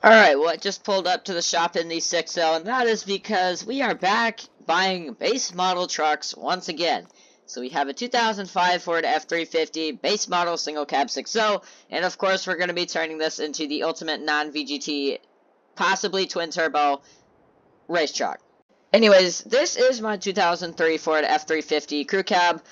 Alright, well, I just pulled up to the shop in the 6L, and that is because we are back buying base model trucks once again. So we have a 2005 Ford F350 base model single cab 6L, and of course we're going to be turning this into the ultimate non-VGT, possibly twin turbo race truck. Anyways, this is my 2003 Ford F350 crew cab.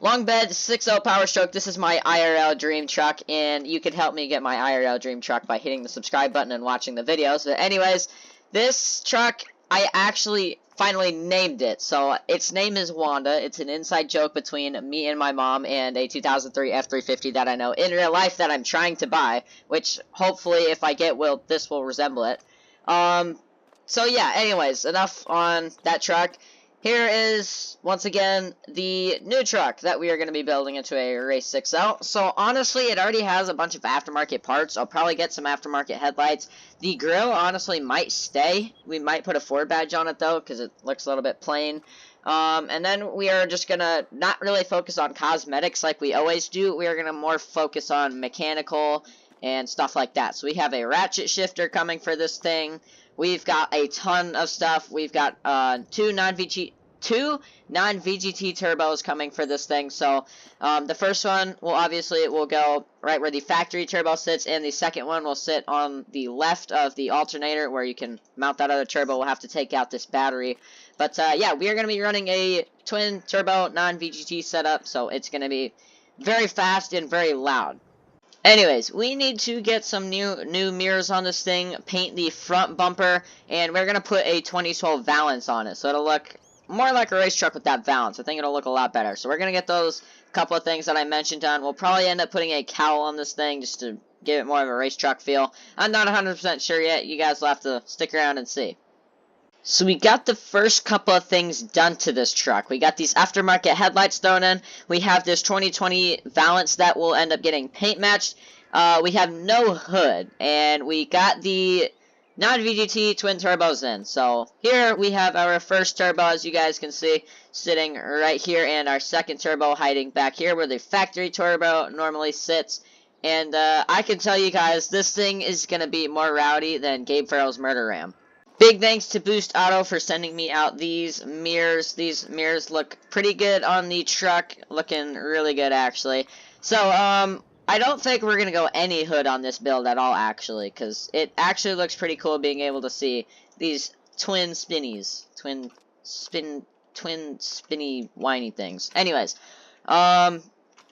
Long bed, 6.0 power stroke. This is my IRL dream truck, and you can help me get my IRL dream truck by hitting the subscribe button and watching the videos. But anyways, this truck, I actually finally named it. So its name is Wanda. It's an inside joke between me and my mom and a 2003 F350 that I know in real life that I'm trying to buy, which hopefully if I get this will resemble it. So yeah, anyways, enough on that truck. Here is, once again, the new truck that we are going to be building into a Race 6L. So, honestly, it already has a bunch of aftermarket parts. I'll probably get some aftermarket headlights. The grill, honestly, might stay. We might put a Ford badge on it, though, because it looks a little bit plain. And then we are just going to not really focus on cosmetics like we always do. We are going to more focus on mechanical and stuff like that. So, we have a ratchet shifter coming for this thing. We've got a ton of stuff. We've got two non-VGT turbos coming for this thing. So the first one will go right where the factory turbo sits, and the second one will sit on the left of the alternator where you can mount that other turbo. We'll have to take out this battery. But yeah, we are going to be running a twin turbo non-VGT setup, so it's going to be very fast and very loud. Anyways, we need to get some new mirrors on this thing, paint the front bumper, and we're going to put a 2012 valance on it. So it'll look more like a race truck with that valance. I think it'll look a lot better. So we're going to get those couple of things that I mentioned done. We'll probably end up putting a cowl on this thing just to give it more of a race truck feel. I'm not 100% sure yet. You guys will have to stick around and see. So we got the first couple of things done to this truck. We got these aftermarket headlights thrown in. We have this 2020 valance that will end up getting paint matched. We have no hood, and we got the non-VGT twin turbos in. So here we have our first turbo, as you guys can see, sitting right here, and our second turbo hiding back here where the factory turbo normally sits. And I can tell you guys, this thing is going to be more rowdy than Gabe Farrell's murder ram. Big thanks to Boost Auto for sending me out these mirrors. These mirrors look pretty good on the truck. Looking really good, actually. So, I don't think we're going to go any hood on this build at all, actually. Because it actually looks pretty cool being able to see these twin spinnies. Twin spinny whiny things. Anyways,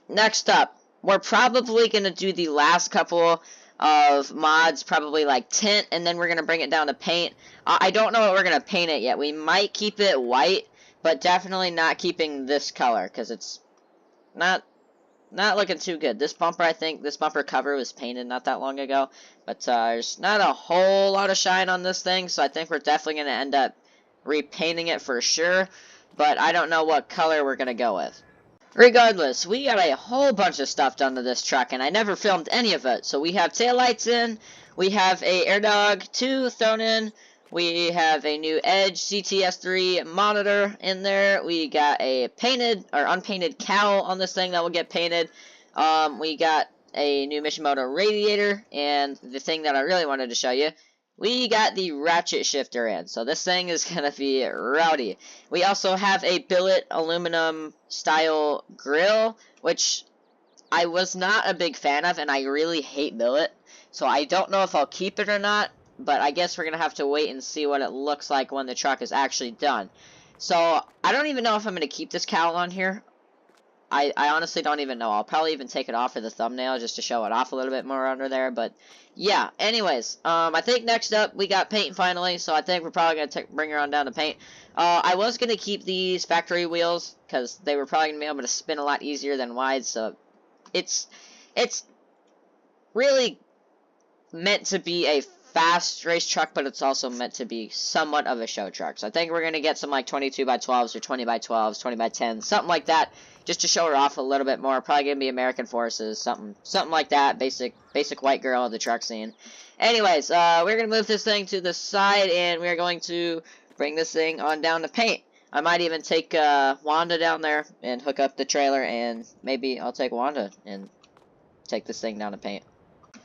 next up, we're probably going to do the last couple of mods, probably like tint, and then we're going to bring it down to paint. I don't know what we're going to paint it yet. We might keep it white, but definitely not keeping this color, because it's not looking too good. This bumper, I think, this bumper cover was painted not that long ago, but there's not a whole lot of shine on this thing, so I think we're definitely going to end up repainting it for sure, but I don't know what color we're going to go with. Regardless, we got a whole bunch of stuff done to this truck, and I never filmed any of it. So we have taillights in, we have a AirDog 2 thrown in, we have a new Edge CTS3 monitor in there, we got a painted, or unpainted cowl on this thing that will get painted, we got a new Mishimoto radiator, and the thing that I really wanted to show you, we got the ratchet shifter in, so this thing is going to be rowdy. We also have a billet aluminum style grill, which I was not a big fan of, and I really hate billet. So I don't know if I'll keep it or not, but I guess we're going to have to wait and see what it looks like when the truck is actually done. So I don't even know if I'm going to keep this cowl on here. I honestly don't even know. I'll probably even take it off for the thumbnail just to show it off a little bit more under there. But yeah, anyways, I think next up we got paint finally. So I think we're probably going to bring her on down to paint. I was going to keep these factory wheels because they were probably going to be able to spin a lot easier than wide. So it's really meant to be a fast race truck, but it's also meant to be somewhat of a show truck. So I think we're going to get some like 22x12s or 20x12s, 20x10s, something like that, just to show her off a little bit more. Probably going to be American Forces, something like that, basic white girl of the truck scene. Anyways, we're going to move this thing to the side, and we're going to bring this thing on down to paint. I might even take Wanda down there and hook up the trailer, and maybe I'll take Wanda and take this thing down to paint.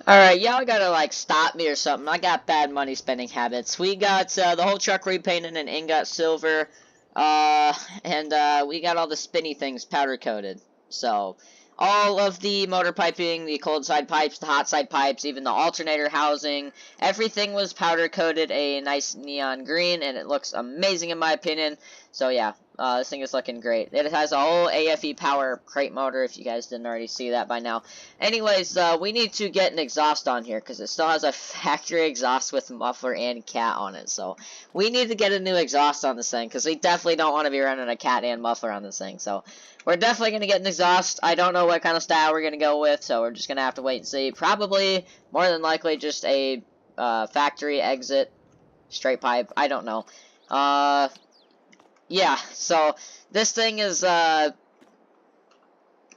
Alright, y'all gotta, like, stop me or something. I got bad money spending habits. We got, the whole truck repainted in ingot silver, and we got all the spinny things powder coated. So, all of the motor piping, the cold side pipes, the hot side pipes, even the alternator housing, everything was powder coated a nice neon green, and it looks amazing in my opinion. So, yeah. This thing is looking great. It has a whole AFE power crate motor, if you guys didn't already see that by now. Anyways, we need to get an exhaust on here, because it still has a factory exhaust with muffler and cat on it. So, we need to get a new exhaust on this thing, because we definitely don't want to be running a cat and muffler on this thing. So, we're definitely going to get an exhaust. I don't know what kind of style we're going to go with, so we're just going to have to wait and see. Probably, more than likely, just a factory exit straight pipe. I don't know. Yeah, so this thing is,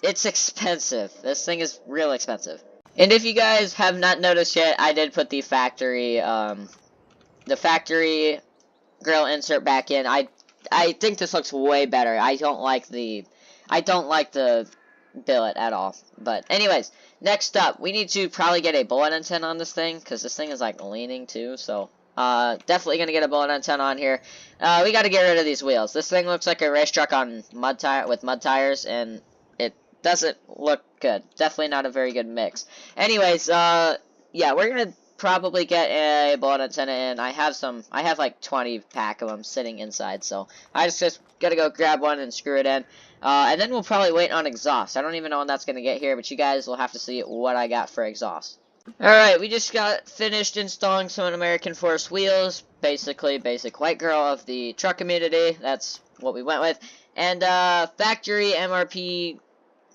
it's expensive. This thing is real expensive. And if you guys have not noticed yet, I did put the factory grill insert back in. I think this looks way better. I don't like the billet at all. But anyways, next up, we need to probably get a bullet antenna on this thing, because this thing is like leaning too, so definitely gonna get a bullet antenna on here. We gotta get rid of these wheels. This thing looks like a race truck on mud tires, and it doesn't look good. Definitely not a very good mix. Anyways, yeah, we're gonna probably get a bullet antenna in. I have like 20 pack of them sitting inside, so I just gotta go grab one and screw it in. And then we'll probably wait on exhaust. I don't even know when that's gonna get here, but you guys will have to see what I got for exhaust. Alright, we just got finished installing some American Force wheels. Basically, basic white girl of the truck community. That's what we went with. And, factory MRP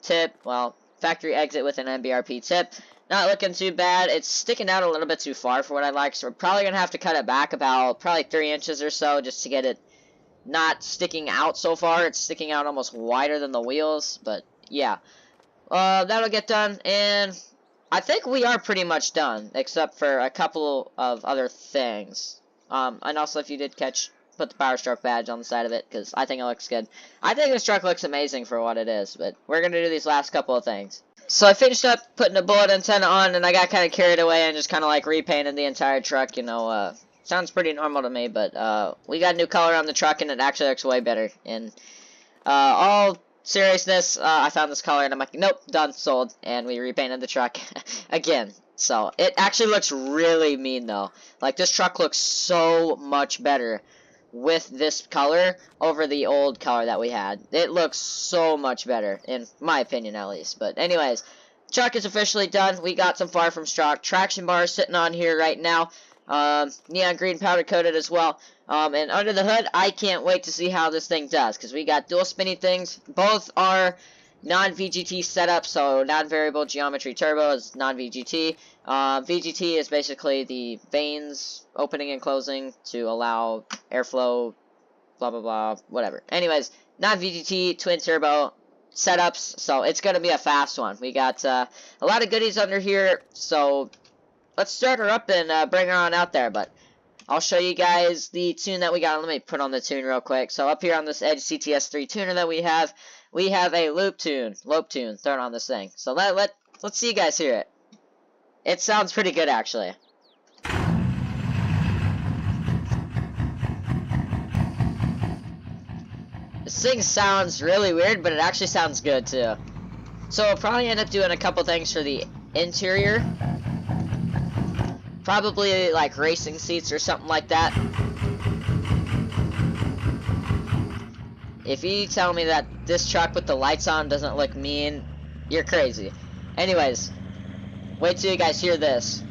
tip. Well, factory exit with an MBRP tip. Not looking too bad. It's sticking out a little bit too far for what I like. So we're probably going to have to cut it back about probably 3 inches or so just to get it not sticking out so far. It's sticking out almost wider than the wheels. But, yeah. That'll get done. And I think we are pretty much done, except for a couple of other things. And also, if you did put the Power Stroke badge on the side of it, because I think it looks good. I think this truck looks amazing for what it is, but we're going to do these last couple of things. So I finished up putting the bullet antenna on, and I got kind of carried away and just kind of like repainted the entire truck, you know. Sounds pretty normal to me, but we got a new color on the truck, and it actually looks way better. And all seriousness, I found this color and I'm like, nope, done, sold, and we repainted the truck again. So it actually looks really mean though. Like, this truck looks so much better with this color over the old color that we had. It looks so much better, in my opinion at least. But anyways, truck is officially done. We got some far from stock traction bars sitting on here right now. Neon green powder coated as well. And under the hood, I can't wait to see how this thing does, because we got dual spinning things. Both are non-VGT setups, so non-variable geometry turbo is non-VGT. VGT is basically the vanes opening and closing to allow airflow, blah, blah, blah, whatever. Anyways, non-VGT twin turbo setups, so it's going to be a fast one. We got a lot of goodies under here, so let's start her up and bring her on out there, but I'll show you guys the tune that we got. Let me put on the tune real quick. So up here on this Edge CTS3 tuner that we have a loop tune thrown on this thing. So let's see you guys hear it. It sounds pretty good, actually. This thing sounds really weird, but it actually sounds good, too. So we'll probably end up doing a couple things for the interior. Probably like racing seats or something like that. If you tell me that this truck with the lights on doesn't look mean, you're crazy. Anyways, wait till you guys hear this.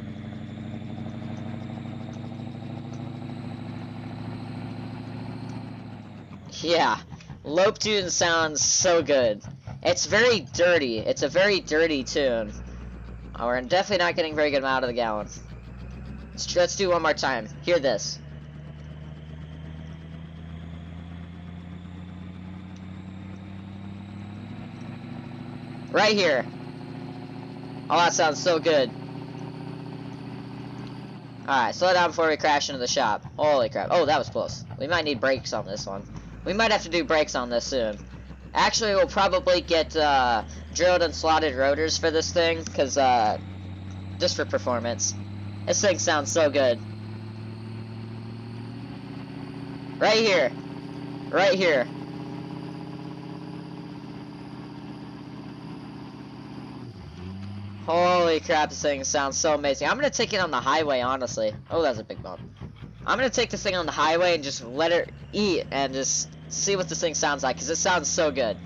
Yeah, Lope tune sounds so good. It's very dirty. It's a very dirty tune. Oh, we're definitely not getting very good out of the gallon. Let's do one more time. Hear this. Right here. Oh, that sounds so good. Alright, slow down before we crash into the shop. Holy crap. Oh, that was close. We might need brakes on this one. We might have to do brakes on this soon. Actually, we'll probably get drilled and slotted rotors for this thing, because just for performance. This thing sounds so good. Right here. Right here. Holy crap, this thing sounds so amazing. I'm gonna take it on the highway, honestly. Oh, that's a big bump. I'm gonna take this thing on the highway and just let it eat and just see what this thing sounds like, because it sounds so good.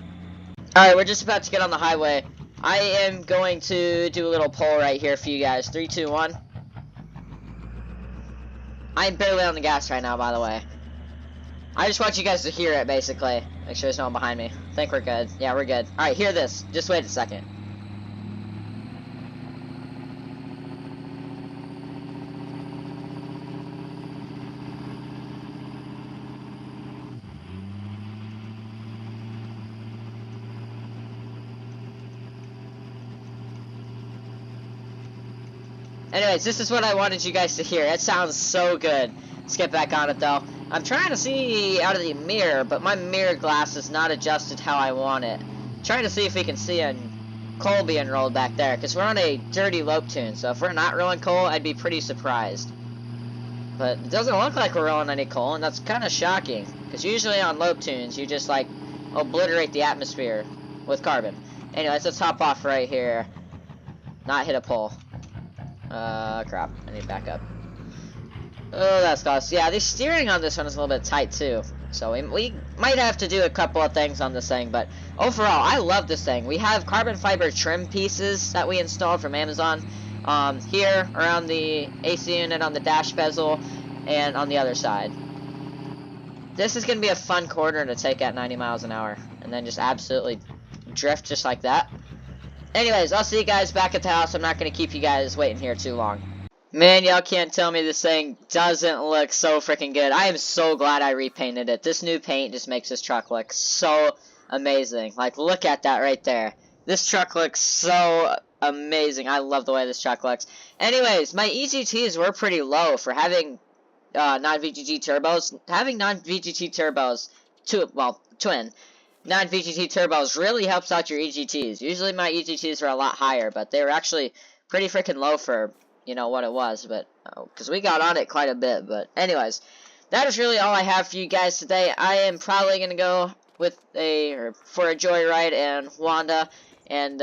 Alright, we're just about to get on the highway. I am going to do a little poll right here for you guys. 3, 2, 1. I'm barely on the gas right now, by the way. I just want you guys to hear it, basically. Make sure there's no one behind me. I think we're good. Yeah, we're good. Alright, hear this. Just wait a second. Anyways, this is what I wanted you guys to hear. It sounds so good. Let's get back on it, though. I'm trying to see out of the mirror, but my mirror glass is not adjusted how I want it. I'm trying to see if we can see a coal being rolled back there, because we're on a dirty lope tune, so if we're not rolling coal, I'd be pretty surprised. But it doesn't look like we're rolling any coal, and that's kind of shocking, because usually on lope tunes, you just, like, obliterate the atmosphere with carbon. Anyways, let's hop off right here. Not hit a pole. Crap. I need to back up. Oh, that's close. Yeah, the steering on this one is a little bit tight, too. So we might have to do a couple of things on this thing, but overall, I love this thing. We have carbon fiber trim pieces that we installed from Amazon here around the AC unit on the dash bezel and on the other side. This is going to be a fun corner to take at 90 miles an hour and then just absolutely drift just like that. Anyways, I'll see you guys back at the house. I'm not going to keep you guys waiting here too long. Man, y'all can't tell me this thing doesn't look so freaking good. I am so glad I repainted it. This new paint just makes this truck look so amazing. Like, look at that right there. This truck looks so amazing. I love the way this truck looks. Anyways, my EGTs were pretty low for having non-VGT turbos. Having non-VGT turbos, twin non-VGT turbos really helps out your EGTs. Usually my EGTs are a lot higher, but they were actually pretty freaking low for, you know, what it was, but, because we got on it quite a bit, but anyways, that is really all I have for you guys today. I am probably going to go with for a joyride and Wanda, and,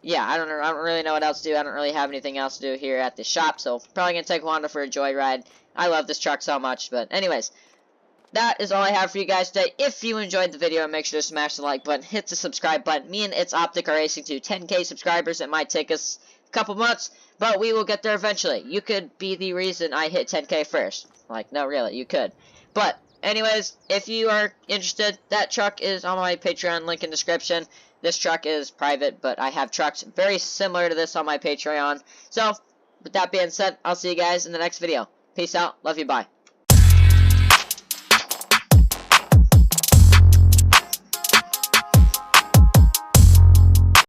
yeah, I don't really know what else to do. I don't really have anything else to do here at the shop, so probably going to take Wanda for a joyride. I love this truck so much, but anyways, that is all I have for you guys today. If you enjoyed the video, make sure to smash the like button, hit the subscribe button. Me and It's Optic are racing to 10K subscribers. It might take us a couple months, but we will get there eventually. You could be the reason I hit 10K first. Like, no, really, you could. But, anyways, if you are interested, that truck is on my Patreon, link in description. This truck is private, but I have trucks very similar to this on my Patreon. So, with that being said, I'll see you guys in the next video. Peace out. Love you. Bye.